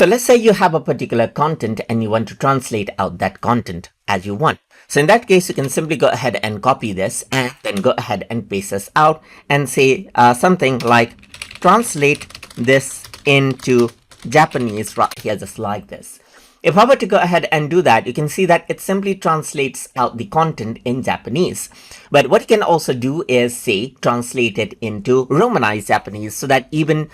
So let's say you have a particular content and you want to translate out that content as you want. So in that case, you can simply go ahead and copy this and then go ahead and paste this out and say something like translate this into Japanese right here, just like this. If I were to go ahead and do that, you can see that it simply translates out the content in Japanese. But what you can also do is say translate it into Romanized Japanese so that even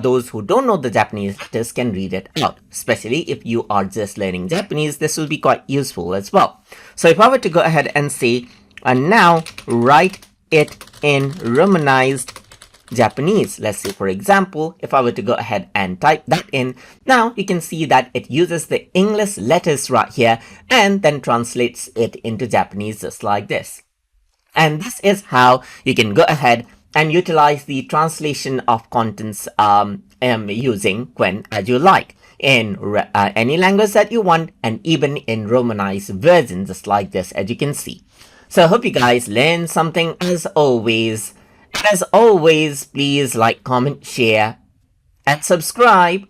those who don't know the Japanese letters can read it out. Especially if you are just learning Japanese, this will be quite useful as well. So if I were to go ahead and say, now write it in Romanized Japanese. Let's say, for example, if I were to go ahead and type that in, now you can see that it uses the English letters right here and then translates it into Japanese just like this. And this is how you can go ahead and utilize the translation of contents using Qwen as you like in any language that you want, and even in Romanized version just like this, as you can see. So I hope you guys learned something as always. And as always, please like, comment, share, and subscribe.